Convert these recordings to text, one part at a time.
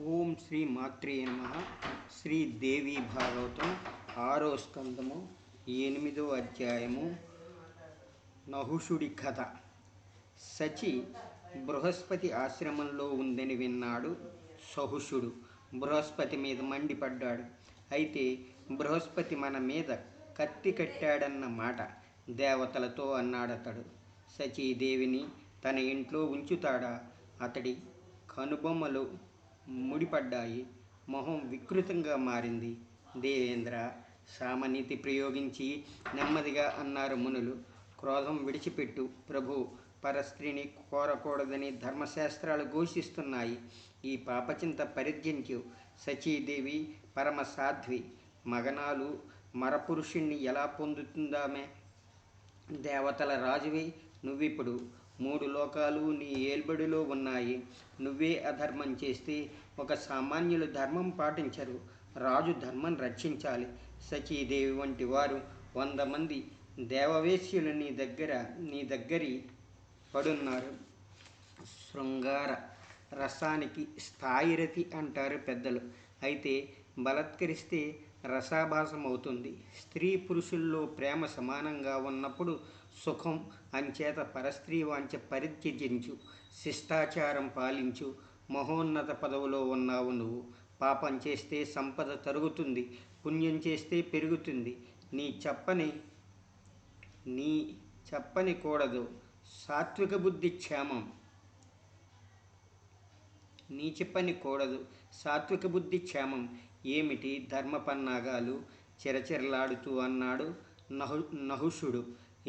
ఓం శ్రీ మాత్రే నమః. శ్రీదేవి భాగవతం 6వ స్కందము 8వ అధ్యాయము. నహుషుడి కథ. శచి బృహస్పతి ఆశ్రమంలో ఉందని విన్నాడు సహుషుడు. బృహస్పతి మీద మండిపడ్డాడు. అయితే బృహస్పతి మన మీద కత్తి కట్టాడన్న మాట దేవతలతో అన్నాడతడు. శచీదేవిని తన ఇంట్లో ఉంచుతాడా? అతడి కనుబొమ్మలు ముడిపడ్డాయి. మొహం వికృతంగా మారింది. దేవేంద్ర, సామనీతి ప్రయోగించి నెమ్మదిగా అన్నారు మునులు. క్రోధం విడిచిపెట్టు ప్రభు. పరస్త్రీని కోరకూడదని ధర్మశాస్త్రాలు ఘోషిస్తున్నాయి. ఈ పాపచింత పరిత్యజించు. శచీదేవి పరమసాధ్వి. మగనాలు మరపురుషుణ్ణి ఎలా పొందుతుందామె? దేవతల రాజువి నువ్విప్పుడు. 3 లోకాలు నీ ఏల్బడిలో ఉన్నాయి. నువ్వే అధర్మం చేస్తే ఒక సామాన్యులు ధర్మం పాటించరు. రాజు ధర్మం రక్షించాలి. శచీదేవి వంటి వారు 100 మంది దేవవేశ్యులు నీ దగ్గరి పడున్నారు. శృంగార రసానికి స్థాయిరతి అంటారు పెద్దలు. అయితే బలత్కరిస్తే రసాభాసం అవుతుంది. స్త్రీ పురుషుల్లో ప్రేమ సమానంగా ఉన్నప్పుడు సుఖం. అంచేత పరస్త్రీ వాంఛ పరిత్యజించు. శిష్టాచారం పాలించు. మహోన్నత పదవిలో ఉన్నావు నువ్వు. పాపం చేస్తే సంపద తరుగుతుంది, పుణ్యం చేస్తే పెరుగుతుంది. నీ చెప్పని కూడదు. సాత్విక బుద్ధి క్షేమం. నీ చెప్పని కూడదు. సాత్విక బుద్ధి క్షేమం ఏమిటి? ధర్మపన్నాగాలు చిరచిరలాడుతూ అన్నాడు నహుషుడు.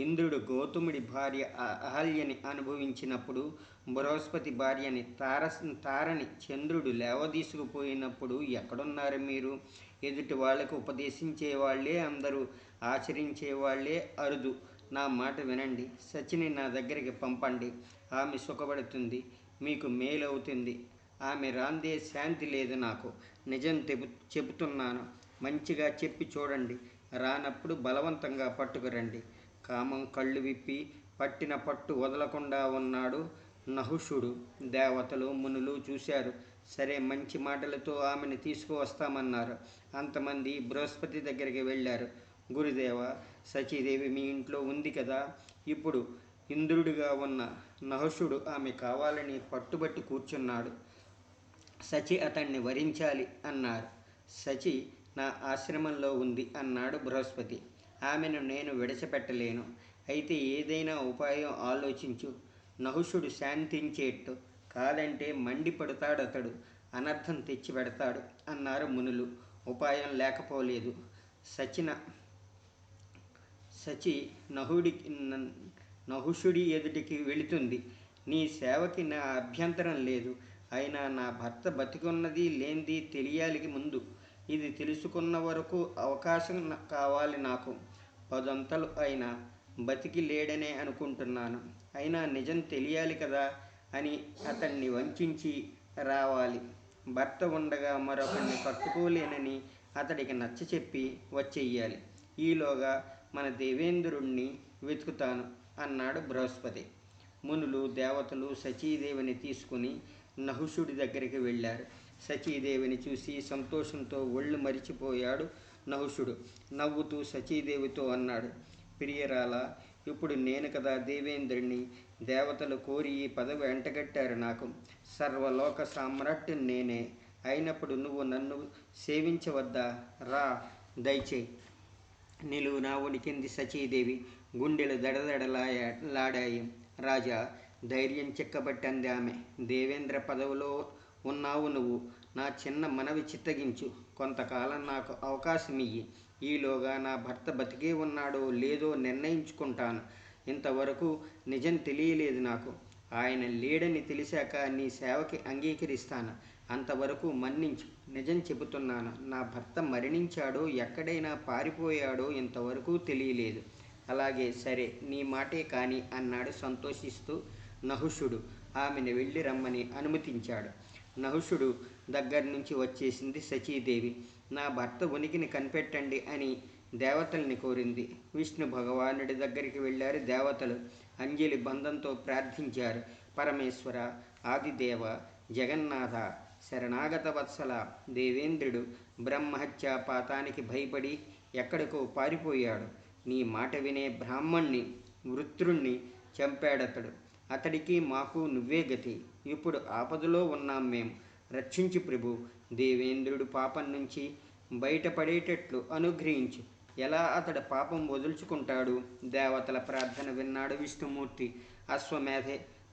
ఇంద్రుడు గౌతముడి భార్య అహల్యని అనుభవించినప్పుడు, బృహస్పతి భార్యని తారని చంద్రుడు లేవదీసుకుపోయినప్పుడు ఎక్కడున్నారు మీరు? ఎదుటి వాళ్లకు ఉపదేశించేవాళ్లే అందరూ, ఆచరించేవాళ్లే అరుదు. నా మాట వినండి. శచిని నా దగ్గరికి పంపండి. ఆమె సుఖపడుతుంది, మీకు మేలవుతుంది. ఆమె రాందే శాంతి లేదు నాకు. నిజం చెబుతున్నాను. మంచిగా చెప్పి చూడండి. రానప్పుడు బలవంతంగా పట్టుకురండి. కామం కళ్ళు విప్పి పట్టిన పట్టు వదలకుండా ఉన్నాడు నహుషుడు. దేవతలు మునులు చూశారు. సరే, మంచి మాటలతో ఆమెను తీసుకువస్తామన్నారు. అంతమంది బృహస్పతి దగ్గరికి వెళ్ళారు. గురుదేవ, శచీదేవి మీ ఇంట్లో ఉంది కదా? ఇప్పుడు ఇంద్రుడిగా ఉన్న నహుషుడు ఆమె కావాలని పట్టుబట్టి కూర్చున్నాడు. శచి అతన్ని వరించాలి అన్నారు. శచి నా ఆశ్రమంలో ఉంది అన్నాడు బృహస్పతి. ఆమెను నేను విడిచిపెట్టలేను. అయితే ఏదైనా ఉపాయం ఆలోచించు. నహుషుడు శాంతించేట్టు. కాదంటే మండిపడతాడతడు. అనర్థం తెచ్చిపెడతాడు అన్నారు మునులు. ఉపాయం లేకపోలేదు. శచి నహుషుడి ఎదుటికి వెళుతుంది. నీ సేవకి నా అభ్యంతరం లేదు. అయినా నా భర్త బతికున్నది లేనిది తెలియాలి ముందు. ఇది తెలుసుకున్న వరకు అవకాశం కావాలి నాకు. 10 అయినా బతికి లేడనే అనుకుంటున్నాను. అయినా నిజం తెలియాలి కదా అని అతన్ని వంచించి రావాలి. భర్త ఉండగా మరొకరిని కట్టుకోలేనని అతడికి నచ్చచెప్పి వచ్చేయాలి. ఈలోగా మన దేవేంద్రుణ్ణి వెతుకుతాను అన్నాడు బృహస్పతి. మునులు దేవతలు శచీదేవిని తీసుకుని నహుషుడి దగ్గరికి వెళ్ళారు. శచీదేవిని చూసి సంతోషంతో ఒళ్ళు మరిచిపోయాడు నహుషుడు. నవ్వుతూ శచీదేవితో అన్నాడు, ప్రియరాలా, ఇప్పుడు నేను కదా దేవేంద్రుణ్ణి. దేవతలు కోరి ఈ పదవి వెంటగట్టారు నాకు. సర్వలోక సామ్రాట్టు నేనే. అయినప్పుడు నువ్వు నన్ను సేవించవద్దా? రా, దయచేయి. నిలువునా వణికింది శచీదేవి. గుండెలు దడదడలాడాయి. రాజా, ధైర్యం చిక్కబట్టంది ఆమె. దేవేంద్ర పదవిలో ఉన్నావు నువ్వు. నా చిన్న మనవి చిత్తగించు. కొంతకాలం నాకు అవకాశమియ్యి. ఈలోగా నా భర్త బతికే ఉన్నాడో లేదో నిర్ణయించుకుంటాను. ఇంతవరకు నిజం తెలియలేదు నాకు. ఆయన లేడని తెలిసాక నీ సేవకి అంగీకరిస్తాను. అంతవరకు మన్నించు. నిజం చెబుతున్నాను. నా భర్త మరణించాడో ఎక్కడైనా పారిపోయాడో ఇంతవరకు తెలియలేదు. అలాగే, సరే, నీ మాటే కాని అన్నాడు సంతోషిస్తూ నహుషుడు. ఆమెను వెళ్ళి రమ్మని అనుమతించాడు. నహుషుడు దగ్గర్నుంచి వచ్చేసింది శచీదేవి. నా భర్త ఉనికిని కనిపెట్టండి అని దేవతల్ని కోరింది. విష్ణు భగవానుడి దగ్గరికి వెళ్ళారు దేవతలు. అంజలి బంధంతో ప్రార్థించారు. పరమేశ్వర, ఆదిదేవ, జగన్నాథ, శరణాగత వత్సల. దేవేంద్రుడు బ్రహ్మహత్యా పాతానికి భయపడి ఎక్కడికో పారిపోయాడు. నీ మాట వినే బ్రాహ్మణ్ణి వృత్రుణ్ణి చంపాడతడు. అతడికి మాకు నువ్వే గతి. ఇప్పుడు ఆపదలో ఉన్నాం మేం, రక్షించు ప్రభు. దేవేంద్రుడు పాపం నుంచి బయటపడేటట్లు అనుగ్రహించు. ఎలా అతడు పాపం వదులుచుకుంటాడు? దేవతల ప్రార్థన విన్నాడు విష్ణుమూర్తి.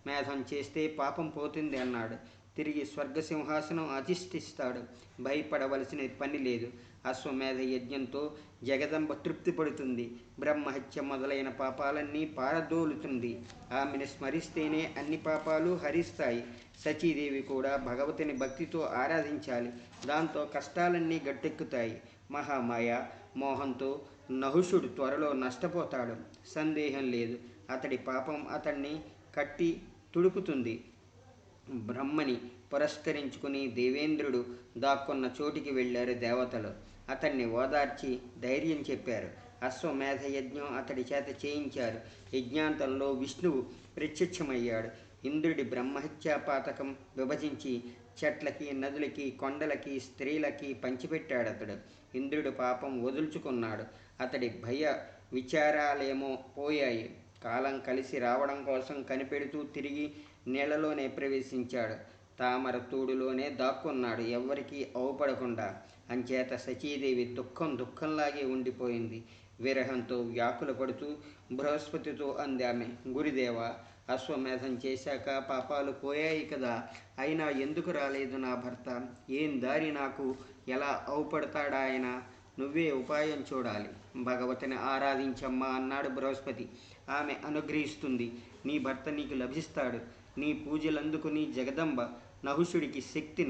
మేధం చేస్తే పాపం పోతుంది అన్నాడు. తిరిగి స్వర్గసింహాసనం అధిష్ఠిస్తాడు. భయపడవలసిన పని లేదు. అశ్వమేధ యజ్ఞంతో జగదంబ తృప్తి పడుతుంది. బ్రహ్మహత్య మొదలైన పాపాలన్నీ పారదోలుతుంది. ఆమెను స్మరిస్తేనే అన్ని పాపాలు హరిస్తాయి. సచీదేవి కూడా భగవతిని భక్తితో ఆరాధించాలి. దాంతో కష్టాలన్నీ గట్టెక్కుతాయి. మహామాయ మోహంతో నహుషుడు త్వరలో నష్టపోతాడు. సందేహం లేదు. అతడి పాపం అతన్ని కట్టి తుడుపుతుంది. బ్రహ్మని పురస్కరించుకుని దేవేంద్రుడు దాక్కున్న చోటికి వెళ్ళారు దేవతలు. అతన్ని ఓదార్చి ధైర్యం చెప్పారు. అశ్వమేధ యజ్ఞం అతడి చేత చేయించారు. యజ్ఞాంతంలో విష్ణువు ప్రత్యక్షమయ్యాడు. ఇంద్రుడి బ్రహ్మహత్యా పాతకం విభజించి చెట్లకి, నదులకి, కొండలకి, స్త్రీలకి పంచిపెట్టాడతడు. ఇంద్రుడు పాపం వదులుచుకున్నాడు. అతడి భయ విచారాలేమో పోయాయి. కాలం కలిసి రావడం కోసం కనిపెడుతూ తిరిగి నీళ్లలోనే ప్రవేశించాడు. తామర తూడులోనే దాక్కున్నాడు, ఎవ్వరికీ అవుపడకుండా. అంచేత సచీదేవి దుఃఖంలాగే ఉండిపోయింది. విరహంతో వ్యాకుల పడుతూ బృహస్పతితో అందామె, గురుదేవ, అశ్వమేధం చేశాక పాపాలు పోయాయి కదా, అయినా ఎందుకు రాలేదు నా భర్త? ఏం దారి నాకు? ఎలా అవుపడతాడా ఆయన? నువ్వే ఉపాయం చూడాలి. భగవతిని ఆరాధించమ్మా అన్నాడు బృహస్పతి. ఆమె అనుగ్రహిస్తుంది. నీ భర్త నీకు లభిస్తాడు. నీ పూజలందుకుని జగదంబ నహుషుడి శక్తి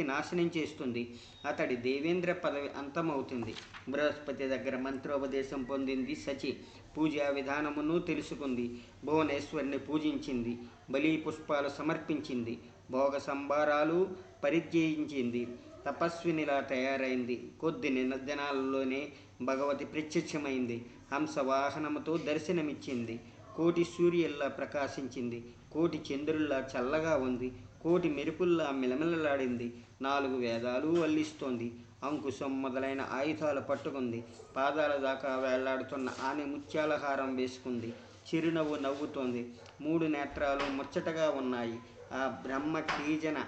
నాశనం చేస్తుంది. అతడి దేవేంద్ర పదవి అంతమవుతుంది. బృహస్పతి దగ్గర మంత్రోపదేశం పొందింది సచి. పూజా విధానమును తెలుసుకుంది. భువనేశ్వరిని పూజించింది. బలి పుష్పాలు సమర్పించింది. భోగ సంభారాలు పరిత్యజించింది. తపస్వినిలా తయారైంది. కొద్ది దినాలలోనే భగవతి ప్రత్యక్షమైంది. హంసవాహనముతో దర్శనమిచ్చింది. కోటి సూర్యుల్లా ప్రకాశించింది. కోటి చంద్రుల్లా చల్లగా ఉంది. కోటి మెరుపుల్లా మిలమిలలాడింది. 4 వేదాలు వల్లిస్తోంది. అంకుశం మొదలైన ఆయుధాలు పట్టుకుంది. పాదాల దాకా వేళ్లాడుతున్న ఆమె ముత్యాల హారం వేసుకుంది. చిరునవ్వు నవ్వుతోంది. 3 నేత్రాలు ముచ్చటగా ఉన్నాయి. ఆ బ్రహ్మ కీజన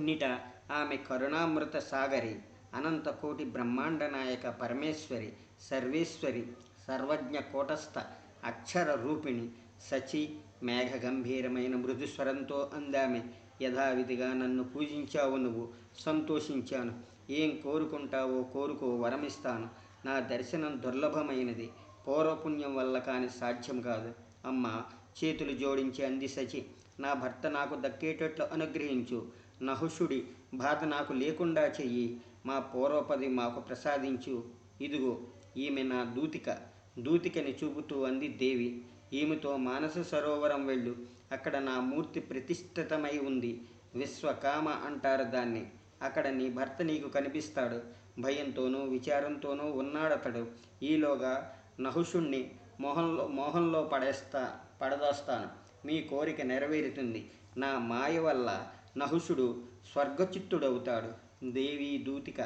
నిట ఆమె కరుణామృత సాగరి. అనంత కోటి బ్రహ్మాండ నాయక పరమేశ్వరి, సర్వేశ్వరి, సర్వజ్ఞ కూటస్థ అక్షర రూపిణి. సచి మేఘ గంభీరమైన మృదుస్వరంతో అందామె, యథావిధిగా నన్ను పూజించావు నువ్వు, సంతోషించాను. ఏం కోరుకుంటావో కోరుకో, వరమిస్తాను. నా దర్శనం దుర్లభమైనది. పూర్వపుణ్యం వల్ల కాని సాధ్యం కాదు. అమ్మ చేతులు జోడించి అంది సచి. నా భర్త నాకు దక్కేటట్లు అనుగ్రహించు. నహుషుడి బాధ నాకు లేకుండా చెయ్యి. మా పూర్వపది మాకు ప్రసాదించు. ఇదిగో ఈమె నా దూతికని చూపుతూ అంది దేవి. ఈమెతో మానస సరోవరం వెళ్ళు. అక్కడ నా మూర్తి ప్రతిష్ఠితమై ఉంది. విశ్వకామ అంటారు దాన్ని. అక్కడ నీ భర్త నీకు కనిపిస్తాడు. భయంతోనూ విచారంతోనూ ఉన్నాడతడు. ఈలోగా నహుషుణ్ణి మోహంలో పడదోస్తాను. మీ కోరిక నెరవేరుతుంది. నా మాయ వల్ల నహుషుడు స్వర్గచిత్తుడవుతాడు. దేవి దూతిక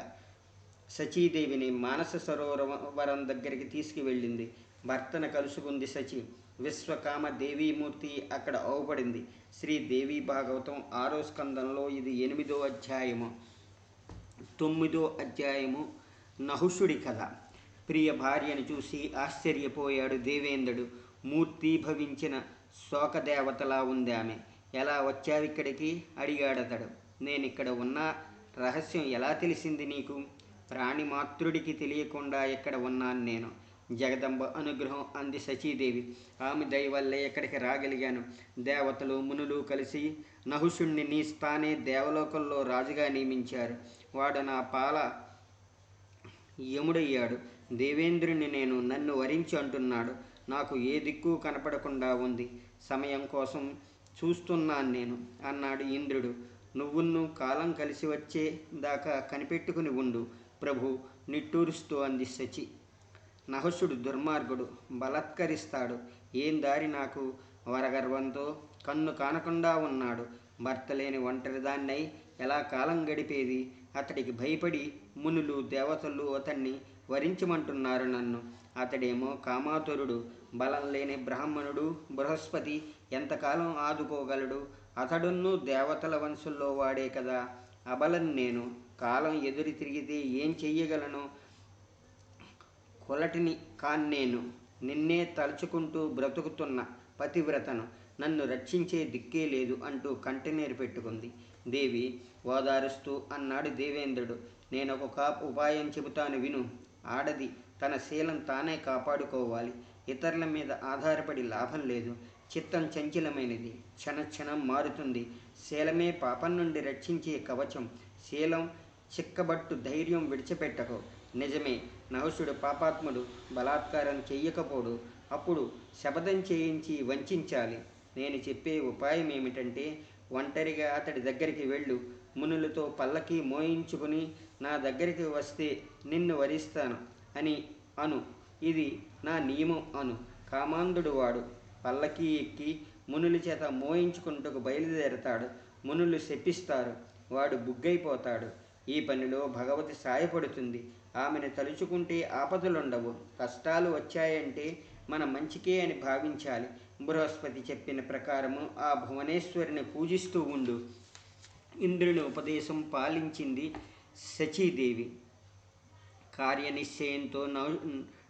సచీదేవిని మానస సరోవరం దగ్గరికి తీసుకువెళ్ళింది. భర్తను కలుసుకుంది సచి. విశ్వకామ దేవీమూర్తి అక్కడ అవుపడింది. శ్రీదేవి భాగవతం 6వ స్కందంలో ఇది 8వ అధ్యాయము. 9వ అధ్యాయము నహుషుడి కథ. ప్రియ భార్యను చూసి ఆశ్చర్యపోయాడు దేవేంద్రుడు. మూర్తీభవించిన శోకదేవతలా ఉంది ఆమె. ఎలా వచ్చావిక్కడికి అడిగాడతడు. నేనిక్కడ ఉన్న రహస్యం ఎలా తెలిసింది నీకు? ప్రాణిమాత్రుడికి తెలియకుండా ఎక్కడ ఉన్నాను నేను. జగదంబ అనుగ్రహం అంది సచీదేవి. ఆమె దయ వల్లే ఎక్కడికి రాగలిగాను. దేవతలు మునులు కలిసి నహుషుణ్ణి నీ స్థానే దేవలోకంలో రాజుగా నియమించారు. వాడు నా పాల యముడయ్యాడు. దేవేంద్రుని నన్ను వరించి అంటున్నాడు. నాకు ఏ దిక్కు కనపడకుండా ఉంది. సమయం కోసం చూస్తున్నాను నేను అన్నాడు ఇంద్రుడు. నువ్వును కాలం కలిసి వచ్చే దాకా కనిపెట్టుకుని ఉండు ప్రభు, నిట్టూరుస్తూ అంది సచి. నహుషుడు దుర్మార్గుడు, బలత్కరిస్తాడు. ఏం దారి నాకు? వరగర్వంతో కన్ను కానకుండా ఉన్నాడు. భర్త లేని ఒంటరిదాన్నై ఎలా కాలం గడిపేది? అతడికి భయపడి మునులు దేవతలు అతన్ని వరించమంటున్నారు నన్ను. అతడేమో కామాతురుడు, బలం లేని బ్రాహ్మణుడు. బృహస్పతి ఎంతకాలం ఆదుకోగలడు? అతడును దేవతల వంశంలో వాడే కదా. అబలను నేను. కాలం ఎదురు తిరిగితే ఏం చెయ్యగలను? కొలటిని కాన్నేను. నిన్నే తలుచుకుంటూ బ్రతుకుతున్న పతివ్రతను. నన్ను రక్షించే దిక్కే లేదు అంటూ కంటనీరు పెట్టుకుంది దేవి. ఓదారుస్తూ అన్నాడు దేవేంద్రుడు. నేనొక ఉపాయం చెబుతాను విను. ఆడది తన శీలం తానే కాపాడుకోవాలి. ఇతరుల మీద ఆధారపడి లాభం లేదు. చిత్తం చంచలమైనది, క్షణక్షణం మారుతుంది. శీలమే పాపం నుండి రక్షించే కవచం. శీలం చిక్కబట్టు ధైర్యం విడిచిపెట్టకు. నిజమే, నహుషుడు పాపాత్ముడు, బలాత్కారం చెయ్యకపోడు. అప్పుడు శపథం చేయించి వంచాలి. నేను చెప్పే ఉపాయం ఏమిటంటే, ఒంటరిగా అతడి దగ్గరికి వెళ్ళు. మునులతో పల్లకి మోయించుకుని నా దగ్గరికి వస్తే నిన్ను వరిస్తాను అని అను. ఇది నా నియమం అను. కామాంధుడు వాడు. పల్లకి ఎక్కి మునుల చేత మోయించుకుంటూ బయలుదేరతాడు. మునులు శపిస్తారు. వాడు బుగ్గైపోతాడు. ఈ పనిలో భగవతి సాయపడుతుంది. ఆమెను తలుచుకుంటే ఆపదలుండవు. కష్టాలు వచ్చాయంటే మన మంచికే అని భావించాలి. బృహస్పతి చెప్పిన ప్రకారము ఆ భువనేశ్వరిని పూజిస్తూ ఉండు. ఇంద్రుని ఉపదేశం పాలించింది శచీదేవి. కార్యనిశ్చయంతో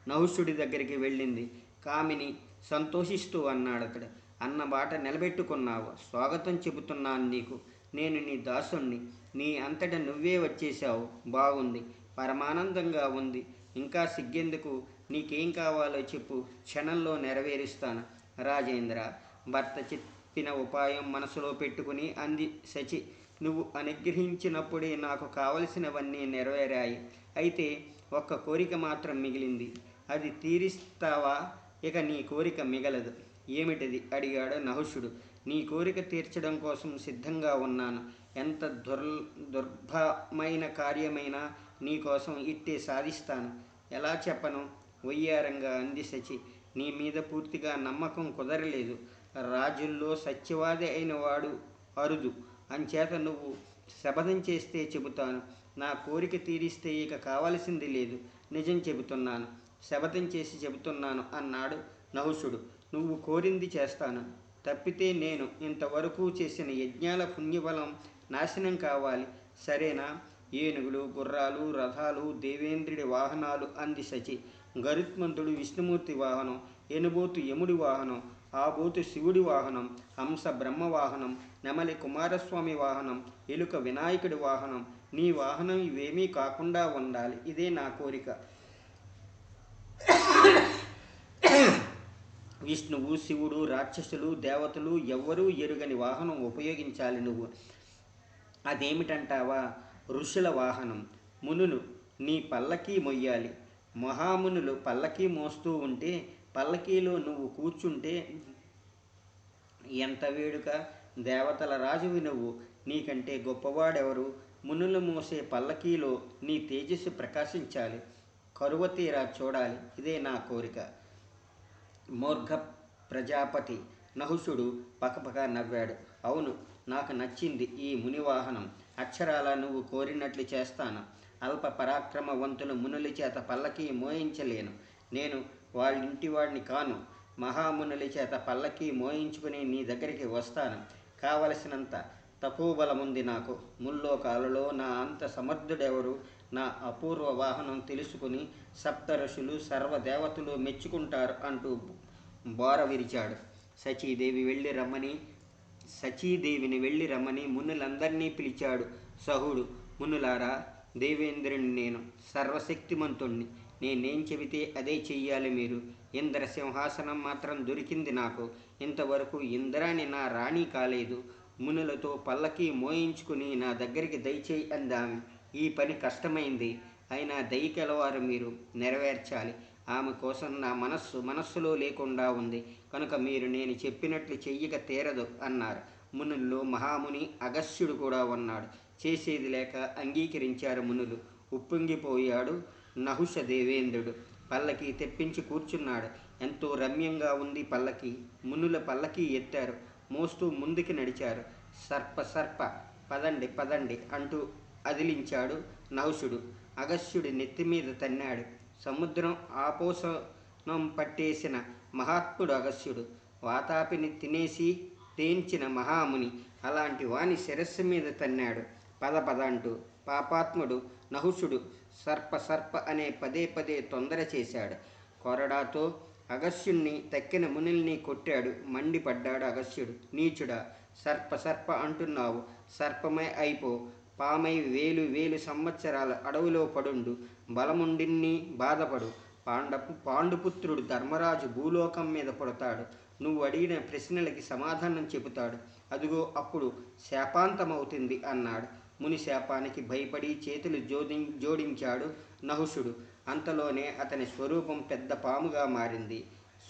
నహుషుడి దగ్గరికి వెళ్ళింది. కామిని సంతోషిస్తూ అన్నాడతడు. అన్న బాట నిలబెట్టుకున్నావు. స్వాగతం చెబుతున్నాను నీకు. నేను నీ దాసుణ్ణి. నీ అంతట నువ్వే వచ్చేశావు. బాగుంది. పరమానందంగా ఉంది. ఇంకా సిగ్గెందుకు? నీకేం కావాలో చెప్పు. క్షణంలో నెరవేరుస్తాను. రాజేంద్ర, భర్త చెప్పిన ఉపాయం మనసులో పెట్టుకుని అంది శచి. నువ్వు అనుగ్రహించినప్పుడే నాకు కావలసినవన్నీ నెరవేరాయి. అయితే ఒక్క కోరిక మాత్రం మిగిలింది. అది తీరిస్తావా? ఇక నీ కోరిక మిగలదు. ఏమిటది? అడిగాడు నహుషుడు. నీ కోరిక తీర్చడం కోసం సిద్ధంగా ఉన్నాను. ఎంత దుర్భమైన కార్యమైనా నీకోసం ఇట్టే సాధిస్తాను. ఎలా చెప్పను? వయ్యారంగా అంది శచి. నీ మీద పూర్తిగా నమ్మకం కుదరలేదు. రాజుల్లో సత్యవాది అయిన వాడు అరుదు. అంచేత నువ్వు శపథం చేస్తే చెబుతాను. నా కోరిక తీరిస్తే ఇక కావలసింది లేదు. నిజం చెబుతున్నాను. శపథం చేసి చెబుతున్నాను అన్నాడు నహుషుడు. నువ్వు కోరింది చేస్తాను. తప్పితే నేను ఇంతవరకు చేసిన యజ్ఞాల పుణ్యబలం నాశనం కావాలి. సరేనా? ఏనుగులు, గుర్రాలు, రథాలు దేవేంద్రుడి వాహనాలు అంది శచి. గరుత్మంతుడు విష్ణుమూర్తి వాహనం, ఎనుబోతు యముడి వాహనం, ఆబోతు శివుడి వాహనం, హంస బ్రహ్మ వాహనం, నెమలి కుమారస్వామి వాహనం, ఎలుక వినాయకుడి వాహనం. నీ వాహనం ఇవేమీ కాకుండా ఉండాలి. ఇదే నా కోరిక. విష్ణువు, శివుడు, రాక్షసులు, దేవతలు ఎవ్వరూ ఎరుగని వాహనం ఉపయోగించాలి నువ్వు. అదేమిటంటావా? ఋషుల వాహనం. మునులు నీ పల్లకీ మొయ్యాలి. మహామునులు పల్లకీ మోస్తూ ఉంటే పల్లకీలో నువ్వు కూర్చుంటే ఎంత వేడుక! దేవతల రాజువి నువ్వు. నీకంటే గొప్పవాడెవరు? మునులు మోసే పల్లకీలో నీ తేజస్సు ప్రకాశించాలి. కరువ తీరా చూడాలి. ఇదే నా కోరిక. మూర్ఘ ప్రజాపతి నహుషుడు పకపక నవ్వాడు. అవును, నాకు నచ్చింది ఈ మునివాహనం. అక్షరాల నువ్వు కోరినట్లు చేస్తాను. అల్ప పరాక్రమవంతులు మునుల చేత పల్లకీ మోయించలేను. నేను వాళ్ళింటి వాడిని కాను. మహామునుల చేత పల్లకీ మోయించుకుని నీ దగ్గరికి వస్తాను. కావలసినంత తపోబలముంది నాకు. ముల్లోకాలలో నా అంత సమర్థుడెవరు? నా అపూర్వ వాహనం తెలుసుకుని సప్తఋషులు సర్వదేవతలు మెచ్చుకుంటారు అంటూ బోర విరిచాడు. సచీదేవిని వెళ్ళి రమ్మని మునులందరినీ పిలిచాడు సహుడు. మునులారా, దేవేంద్రుని నేను, సర్వశక్తిమంతుణ్ణి. నేనేం చెబితే అదే చెయ్యాలి మీరు. ఇంద్ర సింహాసనం మాత్రం దొరికింది నాకు. ఇంతవరకు ఇంద్రాని నా రాణి కాలేదు. మునులతో పల్లకి మోయించుకుని నా దగ్గరికి దయచేయి అందామె. ఈ పని కష్టమైంది. అయినా దయ కలవారు మీరు, నెరవేర్చాలి. ఆమె కోసం నా మనస్సులో లేకుండా ఉంది. కనుక మీరు నేను చెప్పినట్లు చెయ్యక తీరదు అన్నారు. మునుల్లో మహాముని అగస్త్యుడు కూడా ఉన్నాడు. చేసేది లేక అంగీకరించారు మునులు. ఉప్పొంగిపోయాడు నహుష దేవేంద్రుడు. పల్లకి తెప్పించి కూర్చున్నాడు. ఎంతో రమ్యంగా ఉంది పల్లకి. మునుల పల్లకి ఎత్తారు. మోస్తూ ముందుకి నడిచారు. సర్ప సర్ప పదండి పదండి అంటూ అదిలించాడు నహుషుడు. అగస్త్యుడి నెత్తిమీద తన్నాడు. సముద్రం ఆపోసనం పట్టేసిన మహాత్ముడు అగస్త్యుడు. వాతాపిని తినేసి తేంచిన మహాముని. అలాంటి వాని శిరస్సు మీద తన్నాడు. పద పద అంటూ పాపాత్ముడు నహుషుడు సర్ప సర్ప అనే పదే పదే తొందర చేశాడు. కొరడాతో అగస్త్యుణ్ణి తక్కిన మునుల్ని కొట్టాడు. మండిపడ్డాడు అగస్త్యుడు. నీచుడా, సర్ప సర్ప అంటున్నావు, సర్పమై అయిపో, పామై వేలు వేలు సంవత్సరాల అడవిలో పడుండు, బలముండిన్ని బాధపడు. పాండుపుత్రుడు ధర్మరాజు భూలోకం మీద పుడతాడు. నువ్వు అడిగిన ప్రశ్నలకి సమాధానం చెబుతాడు. అదిగో అప్పుడు శాపాంతమవుతుంది అన్నాడు. ముని శాపానికి భయపడి చేతులు జోడించాడు నహుషుడు. అంతలోనే అతని స్వరూపం పెద్ద పాముగా మారింది.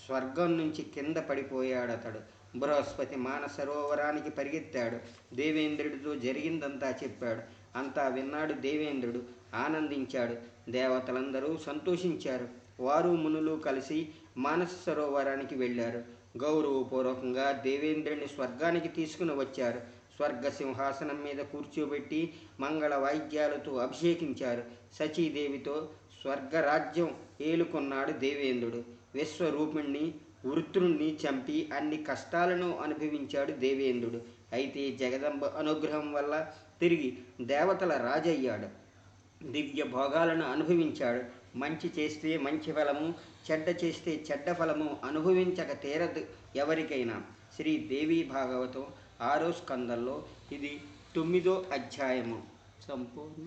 స్వర్గం నుంచి కింద పడిపోయాడతడు. బృహస్పతి మానసరోవరానికి పరిగెత్తాడు. దేవేంద్రుడితో జరిగిందంతా చెప్పాడు. అంతా విన్నాడు దేవేంద్రుడు. ఆనందించాడు. దేవతలందరూ సంతోషించారు. వారు మునులు కలిసి మానస సరోవరానికి వెళ్ళారు. గౌరవపూర్వకంగా దేవేంద్రుని స్వర్గానికి తీసుకుని వచ్చారు. స్వర్గ సింహాసనం మీద కూర్చోబెట్టి మంగళ వాయిద్యాలతో అభిషేకించారు. సచీదేవితో స్వర్గరాజ్యం ఏలుకొన్నాడు దేవేంద్రుడు. విశ్వరూపుణ్ణి వృత్రుణ్ణి చంపి అన్ని కష్టాలను అనుభవించాడు దేవేంద్రుడు. అయితే జగదంబ అనుగ్రహం వల్ల తిరిగి దేవతల రాజయ్యాడు. దివ్య భోగాలను అనుభవించాడు. మంచి చేస్తే మంచి ఫలము, చెడ్డ చేస్తే చెడ్డ ఫలము అనుభవించక తీరదు ఎవరికైనా. శ్రీదేవి భాగవతం 6వ స్కందంలో ఇది 9వ అధ్యాయము సంపూర్ణ.